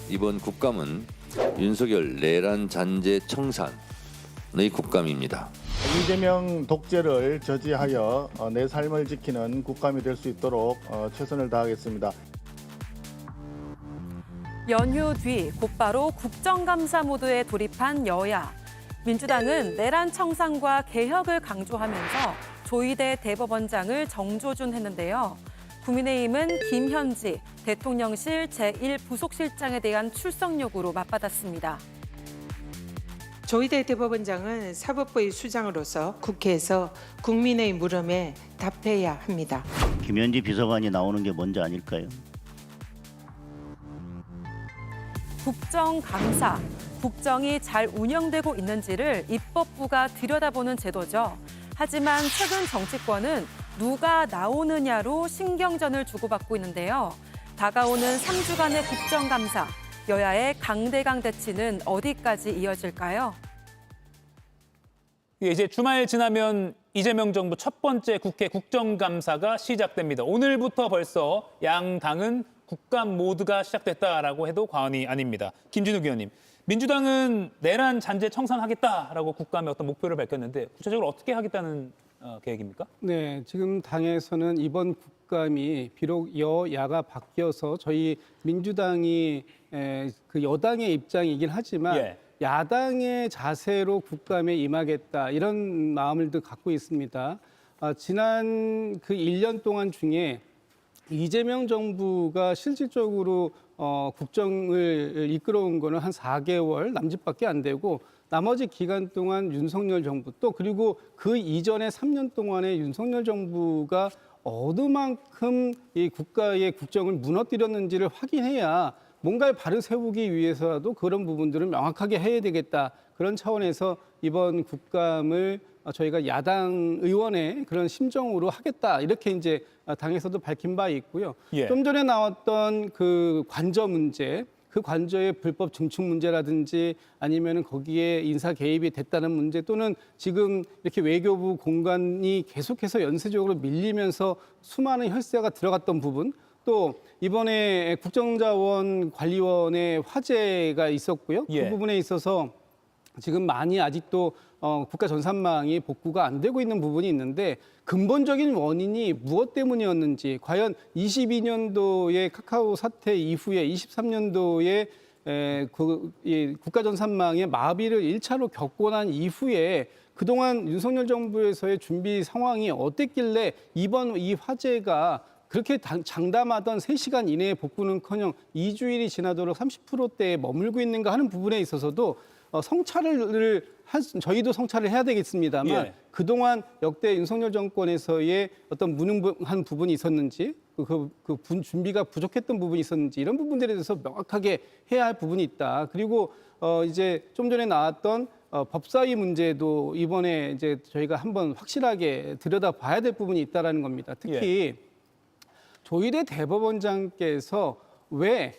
이번 국감은 윤석열 내란 잔재 청산의 국감입니다. 이재명 독재를 저지하여 내 삶을 지키는 국감이 될 수 있도록 최선을 다하겠습니다. 연휴 뒤 곧바로 국정감사 모드에 돌입한 여야. 민주당은 내란 청산과 개혁을 강조하면서 조희대 대법원장을 정조준했는데요. 국민의힘은 김현지 대통령실 제1부속실장에 대한 출석 요구로 맞받았습니다. 조희대 대법원장은 사법부의 수장으로서 국회에서 국민의 물음에 답해야 합니다. 김현지 비서관이 나오는 게 먼저 아닐까요? 국정감사, 국정이 잘 운영되고 있는지를 입법부가 들여다보는 제도죠. 하지만 최근 정치권은 누가 나오느냐로 신경전을 주고받고 있는데요. 다가오는 3주간의 국정감사, 여야의 강대강 대치는 어디까지 이어질까요? 이제 주말 지나면 이재명 정부 첫 번째 국회 국정감사가 시작됩니다. 오늘부터 벌써 양 당은 국감 모드가 시작됐다라고 해도 과언이 아닙니다. 김진욱 의원님, 민주당은 내란 잔재 청산하겠다라고 국감의 어떤 목표를 밝혔는데 구체적으로 어떻게 하겠다는 계획입니까? 네, 지금 당에서는 이번 국감이 비록 여야가 바뀌어서 저희 민주당이 그 여당의 입장이긴 하지만 예. 야당의 자세로 국감에 임하겠다 이런 마음을 갖고 있습니다. 지난 그 1년 동안 중에 이재명 정부가 실질적으로 국정을 이끌어온 거는 한 4개월 남짓밖에 안 되고 나머지 기간 동안 윤석열 정부 또 그리고 그 이전에 3년 동안의 윤석열 정부가 어느 만큼 이 국가의 국정을 무너뜨렸는지를 확인해야 뭔가를 바로 세우기 위해서라도 그런 부분들을 명확하게 해야 되겠다. 그런 차원에서 이번 국감을 저희가 야당 의원의 그런 심정으로 하겠다. 이렇게 이제 당에서도 밝힌 바 있고요. 예. 좀 전에 나왔던 그 관저 문제, 그 관저의 불법 증축 문제라든지 아니면은 거기에 인사 개입이 됐다는 문제 또는 지금 이렇게 외교부 공간이 계속해서 연쇄적으로 밀리면서 수많은 혈세가 들어갔던 부분 또 이번에 국정자원관리원의 화제가 있었고요. 예. 그 부분에 있어서 지금 많이 아직도 국가 전산망이 복구가 안 되고 있는 부분이 있는데 근본적인 원인이 무엇 때문이었는지 과연 22년도의 카카오 사태 이후에 23년도에 국가 전산망의 마비를 1차로 겪고 난 이후에 그동안 윤석열 정부에서의 준비 상황이 어땠길래 이번 이 화제가 그렇게 장담하던 3시간 이내에 복구는커녕 2주일이 지나도록 30%대에 머물고 있는가 하는 부분에 있어서도 저희도 성찰을 해야 되겠습니다만 예. 그동안 역대 윤석열 정권에서의 어떤 무능한 부분이 있었는지 준비가 부족했던 부분이 있었는지 이런 부분들에 대해서 명확하게 해야 할 부분이 있다. 그리고 이제 좀 전에 나왔던 법사위 문제도 이번에 이제 저희가 한번 확실하게 들여다봐야 될 부분이 있다라는 겁니다. 특히 조희대 대법원장께서 왜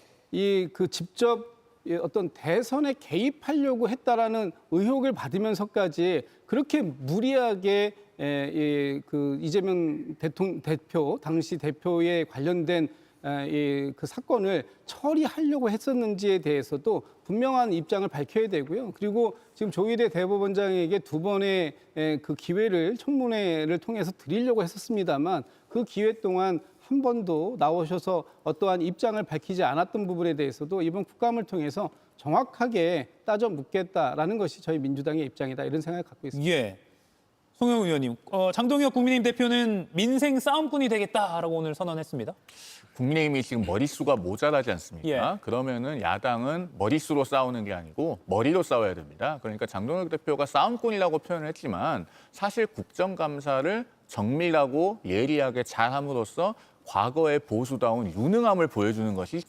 직접 어떤 대선에 개입하려고 했다라는 의혹을 받으면서까지 그렇게 무리하게 그 이재명 대표 당시 대표에 관련된 그 사건을 처리하려고 했었는지에 대해서도 분명한 입장을 밝혀야 되고요. 그리고 지금 조희대 대법원장에게 2번의 그 기회를 청문회를 통해서 드리려고 했었습니다만 그 기회 동안 한 번도 나오셔서 어떠한 입장을 밝히지 않았던 부분에 대해서도 이번 국감을 통해서 정확하게 따져 묻겠다라는 것이 저희 민주당의 입장이다 이런 생각을 갖고 있습니다. 예. 송영훈 의원님, 장동혁 국민의힘 대표는 민생 싸움꾼이 되겠다라고 오늘 선언했습니다. 국민의힘이 지금 머릿수가 모자라지 않습니까? 예. 그러면은 야당은 머릿수로 싸우는 게 아니고 머리로 싸워야 됩니다. 그러니까 장동혁 대표가 싸움꾼이라고 표현을 했지만 사실 국정감사를 정밀하고 예리하게 잘함으로써 과거의 보수다운 유능함을 보여주는 것이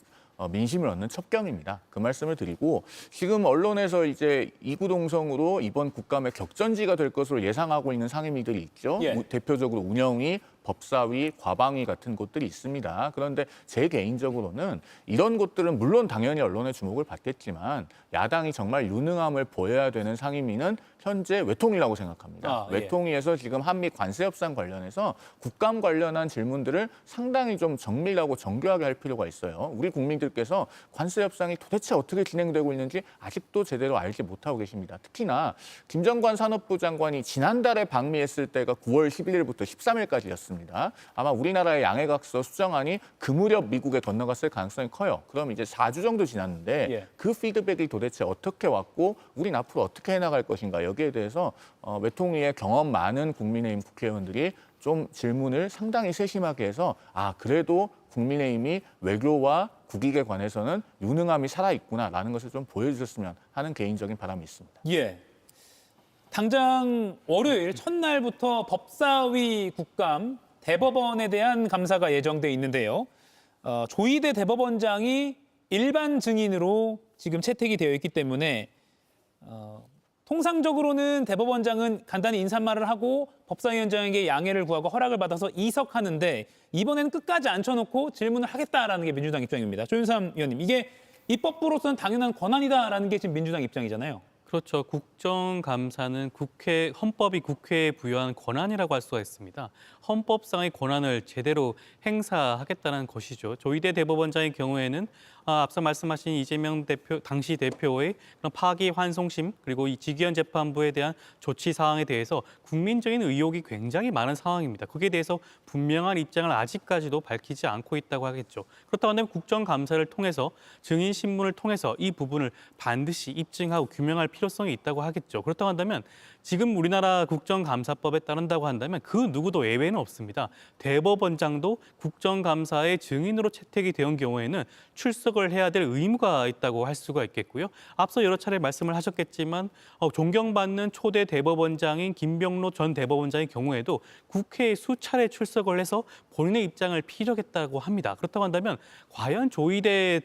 민심을 얻는 첩경입니다. 그 말씀을 드리고 지금 언론에서 이제 이구동성으로 이번 국감의 격전지가 될 것으로 예상하고 있는 상임위들이 있죠. 예. 대표적으로 운영위, 법사위, 과방위 같은 곳들이 있습니다. 그런데 제 개인적으로는 이런 곳들은 물론 당연히 언론의 주목을 받겠지만 야당이 정말 유능함을 보여야 되는 상임위는 현재 외통위라고 생각합니다. 예. 외통위에서 지금 한미 관세 협상 관련해서 국감 관련한 질문들을 상당히 좀 정밀하고 정교하게 할 필요가 있어요. 우리 국민들께서 관세 협상이 도대체 어떻게 진행되고 있는지 아직도 제대로 알지 못하고 계십니다. 특히나 김정관 산업부 장관이 지난달에 방미했을 때가 9월 11일부터 13일까지였습니다. 아마 우리나라의 양해각서 수정안이 그 무렵 미국에 건너갔을 가능성이 커요. 그럼 이제 4주 정도 지났는데 예. 그 피드백이 도대체 어떻게 왔고 우린 앞으로 어떻게 해나갈 것인가 여기에 대해서 외통위의 경험 많은 국민의힘 국회의원들이 좀 질문을 상당히 세심하게 해서 그래도 국민의힘이 외교와 국익에 관해서는 유능함이 살아있구나라는 것을 좀 보여주셨으면 하는 개인적인 바람이 있습니다. 예. 당장 월요일 첫날부터 법사위 국감 대법원에 대한 감사가 예정돼 있는데요. 조희대 대법원장이 일반 증인으로 지금 채택이 되어 있기 때문에 통상적으로는 대법원장은 간단히 인사말을 하고 법사위원장에게 양해를 구하고 허락을 받아서 이석하는데 이번에는 끝까지 앉혀놓고 질문을 하겠다라는 게 민주당 입장입니다. 조윤삼 의원님, 이게 입법부로서는 당연한 권한이다라는 게 지금 민주당 입장이잖아요. 그렇죠. 국정감사는 헌법이 국회에 부여한 권한이라고 할 수가 있습니다. 헌법상의 권한을 제대로 행사하겠다는 것이죠. 조희대 대법원장의 경우에는 앞서 말씀하신 이재명 당시 대표의 그런 파기환송심 그리고 이 직위원 재판부에 대한 조치 사항에 대해서 국민적인 의혹이 굉장히 많은 상황입니다. 거기에 대해서 분명한 입장을 아직까지도 밝히지 않고 있다고 하겠죠. 그렇다고 한다면 국정감사를 통해서 증인 신문을 통해서 이 부분을 반드시 입증하고 규명할 필요성이 있다고 하겠죠. 그렇다고 한다면 지금 우리나라 국정감사법에 따른다고 한다면 그 누구도 예외는 없습니다. 대법원장도 국정감사의 증인으로 채택이 된 경우에는 출석을 해야 될 의무가 있다고 할 수가 있겠고요. 앞서 여러 차례 말씀을 하셨겠지만 존경받는 초대 대법원장인 김병로 전 대법원장의 경우에도 국회에 수차례 출석을 해서 본인의 입장을 피력했다고 합니다. 그렇다고 한다면 과연 조희대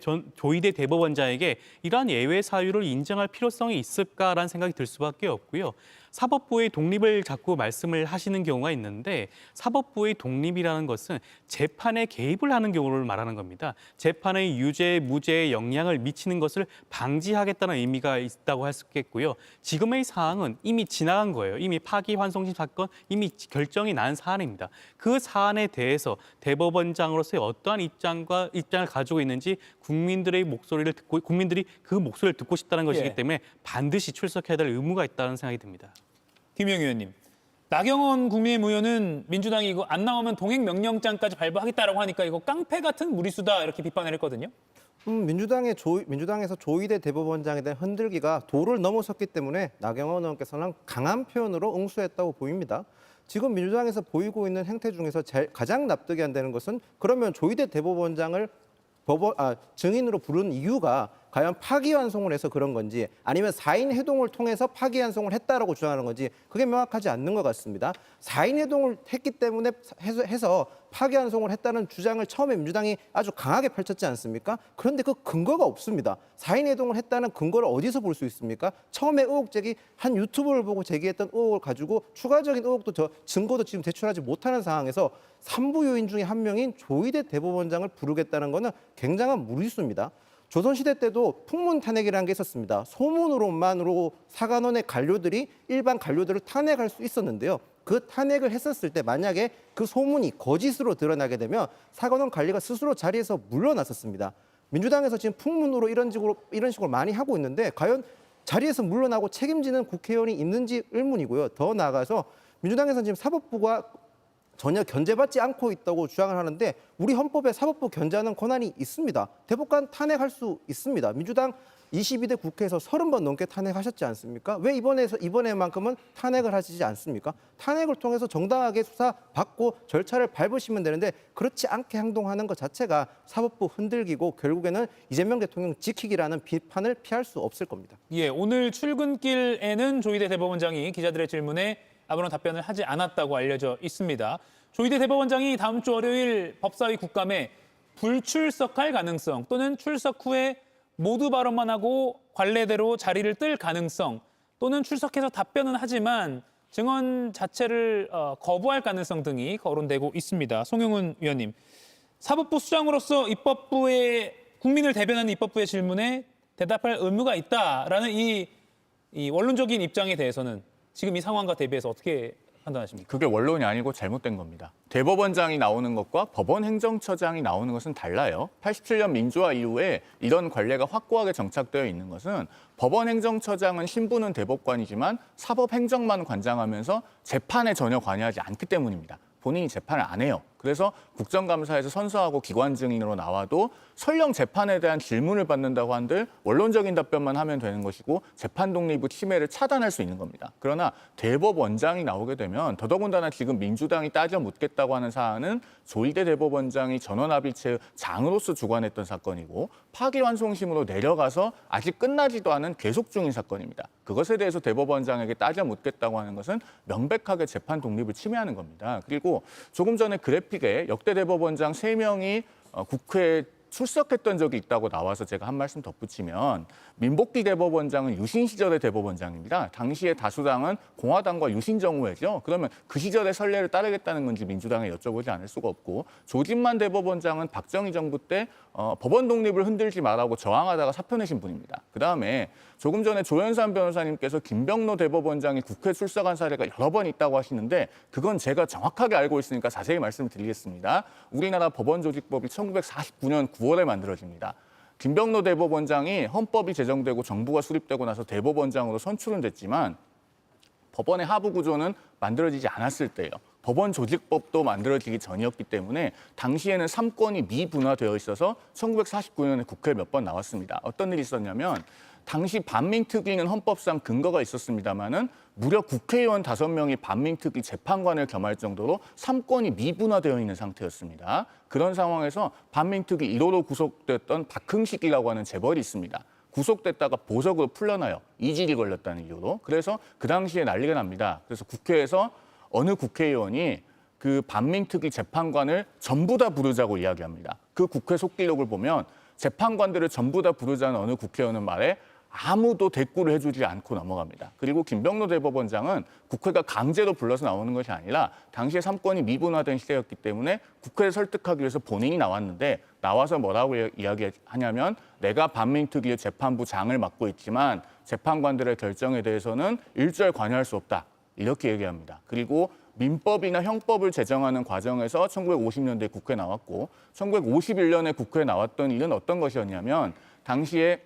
대법원장에게 이러한 예외 사유를 인정할 필요성이 있을까라는 생각이 들 수밖에 없고요. 사법부의 독립을 자꾸 말씀을 하시는 경우가 있는데 사법부의 독립이라는 것은 재판에 개입을 하는 경우를 말하는 겁니다. 재판의 유죄, 무죄에 영향을 미치는 것을 방지하겠다는 의미가 있다고 할 수 있겠고요. 지금의 사항은 이미 지나간 거예요. 이미 파기환송심 사건 이미 결정이 난 사안입니다. 그 사안에 대해서 대법원장으로서의 어떠한 입장을 가지고 있는지 국민들이 그 목소리를 듣고 싶다는 것이기 예. 때문에 반드시 출석해야 될 의무가 있다는 생각이 듭니다. 김영 의원님, 나경원 국민의힘 의원은 민주당이 이거 안 나오면 동행명령장까지 발부하겠다라고 하니까 이거 깡패 같은 무리수다 이렇게 비판을 했거든요. 민주당에서 조희대 대법원장에 대한 흔들기가 도를 넘어섰기 때문에 나경원 의원께서는 강한 표현으로 응수했다고 보입니다. 지금 민주당에서 보이고 있는 행태 중에서 가장 납득이 안 되는 것은 그러면 조희대 대법원장을 증인으로 부른 이유가 과연 파기환송을 해서 그런 건지 아니면 4인 회동을 통해서 파기환송을 했다라고 주장하는 건지 그게 명확하지 않는 것 같습니다. 4인 회동을 했기 때문에 해서 파기환송을 했다는 주장을 처음에 민주당이 아주 강하게 펼쳤지 않습니까? 그런데 그 근거가 없습니다. 4인 회동을 했다는 근거를 어디서 볼 수 있습니까? 처음에 의혹 제기 한 유튜브를 보고 제기했던 의혹을 가지고 추가적인 의혹도 증거도 지금 제출하지 못하는 상황에서 3부 요인 중에 한 명인 조희대 대법원장을 부르겠다는 것은 굉장한 무리수입니다. 조선시대 때도 풍문 탄핵이라는 게 있었습니다. 소문으로만으로 사관원의 관료들이 일반 관료들을 탄핵할 수 있었는데요. 그 탄핵을 했었을 때 만약에 그 소문이 거짓으로 드러나게 되면 사관원 관리가 스스로 자리에서 물러났었습니다. 민주당에서 지금 풍문으로 이런 식으로 많이 하고 있는데 과연 자리에서 물러나고 책임지는 국회의원이 있는지 의문이고요. 더 나아가서 민주당에서는 지금 사법부가 전혀 견제받지 않고 있다고 주장을 하는데 우리 헌법에 사법부 견제하는 권한이 있습니다. 대법관 탄핵할 수 있습니다. 민주당 22대 국회에서 30번 넘게 탄핵하셨지 않습니까? 왜 이번에만큼은 탄핵을 하시지 않습니까? 탄핵을 통해서 정당하게 수사받고 절차를 밟으시면 되는데 그렇지 않게 행동하는 것 자체가 사법부 흔들기고 결국에는 이재명 대통령 지키기라는 비판을 피할 수 없을 겁니다. 예, 오늘 출근길에는 조희대 대법원장이 기자들의 질문에 아무런 답변을 하지 않았다고 알려져 있습니다. 조희대 대법원장이 다음 주 월요일 법사위 국감에 불출석할 가능성 또는 출석 후에 모두 발언만 하고 관례대로 자리를 뜰 가능성 또는 출석해서 답변은 하지만 증언 자체를 거부할 가능성 등이 거론되고 있습니다. 송영훈 위원님, 사법부 수장으로서 입법부의 국민을 대변하는 입법부의 질문에 대답할 의무가 있다라는 이 원론적인 입장에 대해서는 지금 이 상황과 대비해서 어떻게 판단하십니까? 그게 원론이 아니고 잘못된 겁니다. 대법원장이 나오는 것과 법원 행정처장이 나오는 것은 달라요. 87년 민주화 이후에 이런 관례가 확고하게 정착되어 있는 것은 법원 행정처장은 신분은 대법관이지만 사법행정만 관장하면서 재판에 전혀 관여하지 않기 때문입니다. 본인이 재판을 안 해요. 그래서 국정감사에서 선서하고 기관 증인으로 나와도 설령 재판에 대한 질문을 받는다고 한들 원론적인 답변만 하면 되는 것이고 재판 독립의 침해를 차단할 수 있는 겁니다. 그러나 대법원장이 나오게 되면 더더군다나 지금 민주당이 따져 묻겠다고 하는 사안은 조희대 대법원장이 전원합의체 장으로서 주관했던 사건이고 파기환송심으로 내려가서 아직 끝나지도 않은 계속 중인 사건입니다. 그것에 대해서 대법원장에게 따져 묻겠다고 하는 것은 명백하게 재판 독립을 침해하는 겁니다. 그리고 조금 전에 그래픽에 역대 대법원장 3명이 국회에 출석했던 적이 있다고 나와서 제가 한 말씀 덧붙이면 민복기 대법원장은 유신 시절의 대법원장입니다. 당시에 다수당은 공화당과 유신정우회죠. 그러면 그 시절의 선례를 따르겠다는 건지 민주당에 여쭤보지 않을 수가 없고 조진만 대법원장은 박정희 정부 때 법원 독립을 흔들지 말라고 저항하다가 사표 내신 분입니다. 그다음에 조금 전에 조현산 변호사님께서 김병로 대법원장이 국회 출석한 사례가 여러 번 있다고 하시는데 그건 제가 정확하게 알고 있으니까 자세히 말씀을 드리겠습니다. 우리나라 법원조직법이 1949년 9월에 만들어집니다. 김병로 대법원장이 헌법이 제정되고 정부가 수립되고 나서 대법원장으로 선출은 됐지만 법원의 하부 구조는 만들어지지 않았을 때예요. 법원 조직법도 만들어지기 전이었기 때문에 당시에는 3권이 미분화되어 있어서 1949년에 국회에 몇 번 나왔습니다. 어떤 일이 있었냐면 당시 반민특위는 헌법상 근거가 있었습니다마는 무려 국회의원 5명이 반민특위 재판관을 겸할 정도로 3권이 미분화되어 있는 상태였습니다. 그런 상황에서 반민특위 1호로 구속됐던 박흥식이라고 하는 재벌이 있습니다. 구속됐다가 보석으로 풀려나요. 이질이 걸렸다는 이유로. 그래서 그 당시에 난리가 납니다. 그래서 국회에서 어느 국회의원이 그 반민특위 재판관을 전부 다 부르자고 이야기합니다. 그 국회 속기록을 보면 재판관들을 전부 다 부르자는 어느 국회의원은 말에 아무도 대꾸를 해주지 않고 넘어갑니다. 그리고 김병로 대법원장은 국회가 강제로 불러서 나오는 것이 아니라 당시에 3권이 미분화된 시대였기 때문에 국회를 설득하기 위해서 본인이 나왔는데 나와서 뭐라고 이야기하냐면 내가 반민특위의 재판부 장을 맡고 있지만 재판관들의 결정에 대해서는 일절 관여할 수 없다. 이렇게 얘기합니다. 그리고 민법이나 형법을 제정하는 과정에서 1950년대에 국회에 나왔고 1951년에 국회에 나왔던 일은 어떤 것이었냐면 당시에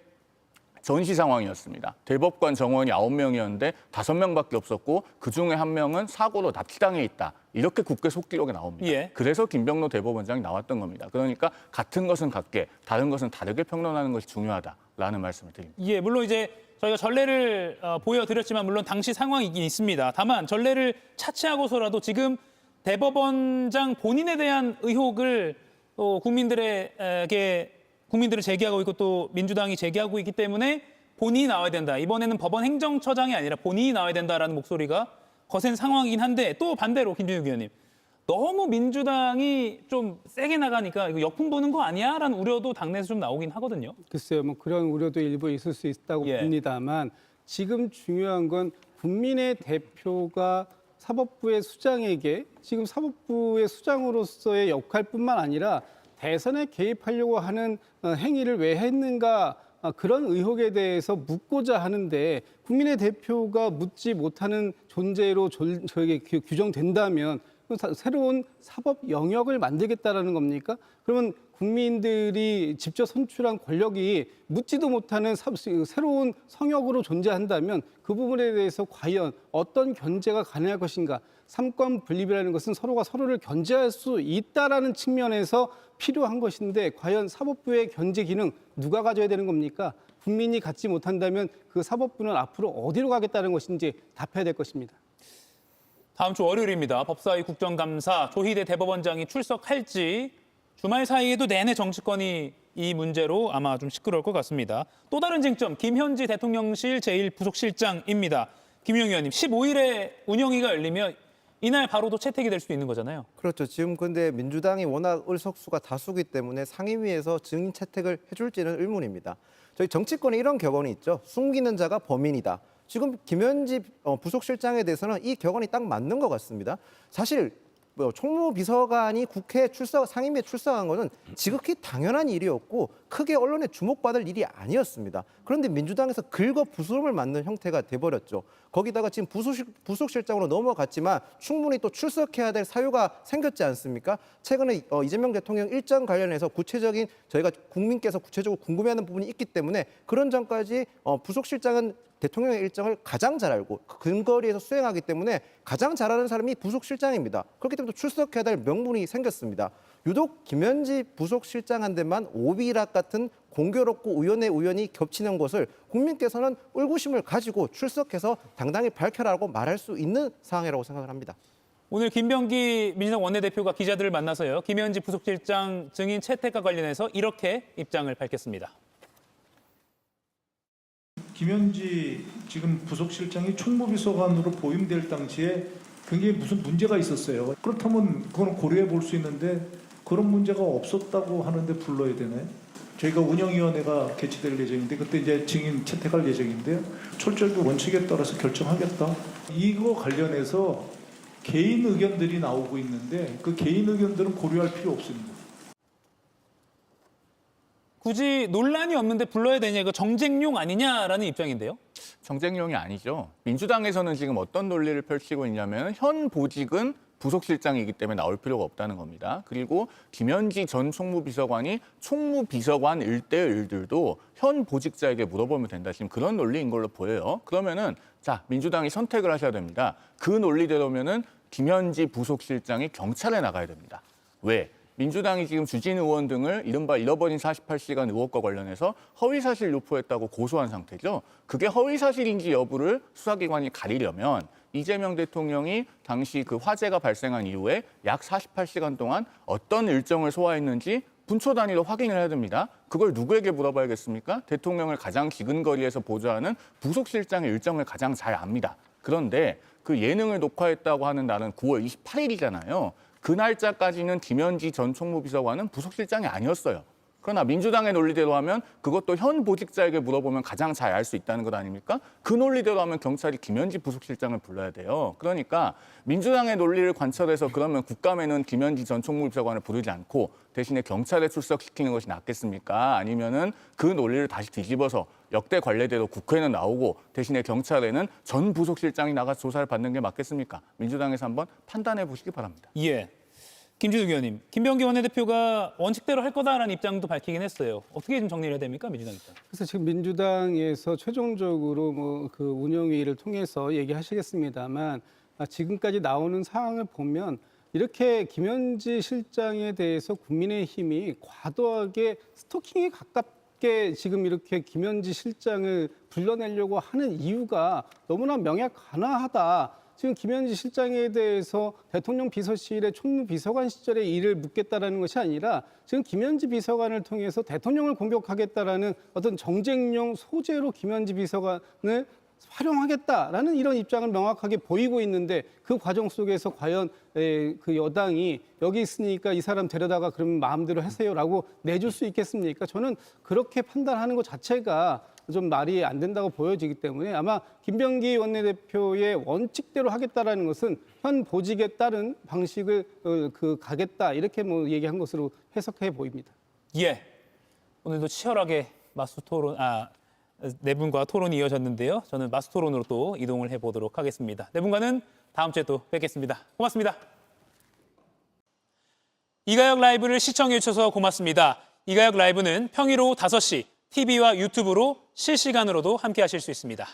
전시 상황이었습니다. 대법관 정원이 9명이었는데 5명밖에 없었고 그중에 1명은 사고로 납치당해 있다. 이렇게 국회 속기록에 나옵니다. 예. 그래서 김병로 대법원장이 나왔던 겁니다. 그러니까 같은 것은 같게 다른 것은 다르게 평론하는 것이 중요하다라는 말씀을 드립니다. 예, 물론 이제 저희가 전례를 보여드렸지만 물론 당시 상황이긴 있습니다. 다만 전례를 차치하고서라도 지금 대법원장 본인에 대한 의혹을 또 국민들을 제기하고 있고 또 민주당이 제기하고 있기 때문에 본인이 나와야 된다. 이번에는 법원 행정처장이 아니라 본인이 나와야 된다라는 목소리가 거센 상황이긴 한데 또 반대로 김준욱 의원님. 너무 민주당이 좀 세게 나가니까 이거 역풍 부는 거 아니야? 라는 우려도 당내에서 좀 나오긴 하거든요. 글쎄요, 뭐 그런 우려도 일부 있을 수 있다고 봅니다만 지금 중요한 건 국민의 대표가 사법부의 수장에게 지금 사법부의 수장으로서의 역할뿐만 아니라 대선에 개입하려고 하는 행위를 왜 했는가 그런 의혹에 대해서 묻고자 하는데 국민의 대표가 묻지 못하는 존재로 저에게 규정된다면 새로운 사법 영역을 만들겠다라는 겁니까? 그러면 국민들이 직접 선출한 권력이 묻지도 못하는 새로운 성역으로 존재한다면 그 부분에 대해서 과연 어떤 견제가 가능할 것인가? 삼권 분립이라는 것은 서로가 서로를 견제할 수 있다라는 측면에서 필요한 것인데 과연 사법부의 견제 기능 누가 가져야 되는 겁니까? 국민이 갖지 못한다면 그 사법부는 앞으로 어디로 가겠다는 것인지 답해야 될 것입니다. 다음 주 월요일입니다. 법사위 국정감사 조희대 대법원장이 출석할지 주말 사이에도 내내 정치권이 이 문제로 아마 좀 시끄러울 것 같습니다. 또 다른 쟁점, 김현지 대통령실 제1부속실장입니다. 김용희 의원님, 15일에 운영위가 열리면 이날 바로도 채택이 될 수도 있는 거잖아요. 그렇죠. 지금 근데 민주당이 워낙 의석수가 다수기 때문에 상임위에서 증인 채택을 해줄지는 의문입니다. 저희 정치권에 이런 격언이 있죠. 숨기는 자가 범인이다. 지금 김현지 부속실장에 대해서는 이 격언이 딱 맞는 것 같습니다. 사실 총무비서관이 국회 상임위에 출석한 것은 지극히 당연한 일이었고 크게 언론에 주목받을 일이 아니었습니다. 그런데 민주당에서 긁어 부스럼을 맞는 형태가 돼버렸죠. 거기다가 지금 부속실장으로 넘어갔지만 충분히 또 출석해야 될 사유가 생겼지 않습니까? 최근에 이재명 대통령 일정 관련해서 구체적인 저희가 국민께서 구체적으로 궁금해하는 부분이 있기 때문에 그런 점까지 부속실장은 대통령의 일정을 가장 잘 알고 근거리에서 수행하기 때문에 가장 잘하는 사람이 부속실장입니다. 그렇기 때문에 또 출석해야 될 명분이 생겼습니다. 유독 김현지 부속실장한테만 오비락 같은 공교롭고 우연의 우연이 겹치는 것을 국민께서는 의구심을 가지고 출석해서 당당히 밝혀라고 말할 수 있는 상황이라고 생각을 합니다. 오늘 김병기 민주당 원내대표가 기자들을 만나서요. 김현지 부속실장 증인 채택과 관련해서 이렇게 입장을 밝혔습니다. 김현지 지금 부속실장이 총무비서관으로 보임될 당시에 굉장히 무슨 문제가 있었어요. 그렇다면 그건 고려해 볼 수 있는데 그런 문제가 없었다고 하는데 불러야 되나요? 저희가 운영위원회가 개최될 예정인데 그때 이제 증인 채택할 예정인데요. 철저히 원칙에 따라서 결정하겠다. 이거 관련해서 개인 의견들이 나오고 있는데 그 개인 의견들은 고려할 필요 없습니다. 굳이 논란이 없는데 불러야 되냐, 이거 정쟁용 아니냐라는 입장인데요. 정쟁용이 아니죠. 민주당에서는 지금 어떤 논리를 펼치고 있냐면 현 보직은 부속실장이기 때문에 나올 필요가 없다는 겁니다. 그리고 김현지 전 총무비서관이 총무비서관 일대일들도 현 보직자에게 물어보면 된다. 지금 그런 논리인 걸로 보여요. 그러면은 자, 민주당이 선택을 하셔야 됩니다. 그 논리대로면은 김현지 부속실장이 경찰에 나가야 됩니다. 왜? 민주당이 지금 주진 의원 등을 이른바 잃어버린 48시간 의혹과 관련해서 허위사실 유포했다고 고소한 상태죠. 그게 허위사실인지 여부를 수사기관이 가리려면 이재명 대통령이 당시 그 화재가 발생한 이후에 약 48시간 동안 어떤 일정을 소화했는지 분초 단위로 확인을 해야 됩니다. 그걸 누구에게 물어봐야겠습니까? 대통령을 가장 기근거리에서 보좌하는 부속실장의 일정을 가장 잘 압니다. 그런데 그 예능을 녹화했다고 하는 날은 9월 28일이잖아요. 그 날짜까지는 김현지 전 총무비서관은 부속실장이 아니었어요. 그러나 민주당의 논리대로 하면 그것도 현 보직자에게 물어보면 가장 잘 알 수 있다는 것 아닙니까? 그 논리대로 하면 경찰이 김현지 부속실장을 불러야 돼요. 그러니까 민주당의 논리를 관철해서 그러면 국감에는 김현지 전 총무비서관을 부르지 않고 대신에 경찰에 출석시키는 것이 낫겠습니까? 아니면은 그 논리를 다시 뒤집어서 역대 관례대로 국회는 나오고 대신에 경찰에는 전 부속실장이 나가서 조사를 받는 게 맞겠습니까? 민주당에서 한번 판단해 보시기 바랍니다. 예. 김진욱 의원님, 김병기 원내대표가 원칙대로 할 거다라는 입장도 밝히긴 했어요. 어떻게 좀 정리를 해야 됩니까, 민주당 입장? 그래서 지금 민주당에서 최종적으로 그 운영위를 통해서 얘기하시겠습니다만 지금까지 나오는 상황을 보면 이렇게 김현지 실장에 대해서 국민의힘이 과도하게 스토킹에 가깝게 지금 이렇게 김현지 실장을 불러내려고 하는 이유가 너무나 명약관화하다. 지금 김현지 실장에 대해서 대통령 비서실의 총무비서관 시절의 일을 묻겠다라는 것이 아니라 지금 김현지 비서관을 통해서 대통령을 공격하겠다라는 어떤 정쟁용 소재로 김현지 비서관을 활용하겠다라는 이런 입장을 명확하게 보이고 있는데 그 과정 속에서 과연 그 여당이 여기 있으니까 이 사람 데려다가 그러면 마음대로 하세요라고 내줄 수 있겠습니까? 저는 그렇게 판단하는 것 자체가 좀 말이 안 된다고 보여지기 때문에 아마 김병기 원내대표의 원칙대로 하겠다라는 것은 현 보직에 따른 방식을 가겠다 이렇게 뭐 얘기한 것으로 해석해 보입니다. 예. 오늘도 치열하게 네 분과 토론이 이어졌는데요. 저는 마스 토론으로 또 이동을 해보도록 하겠습니다. 네 분과는 다음 주에 또 뵙겠습니다. 고맙습니다. 이가혁 라이브를 시청해 주셔서 고맙습니다. 이가혁 라이브는 평일 오후 5시 TV와 유튜브로 실시간으로도 함께 하실 수 있습니다.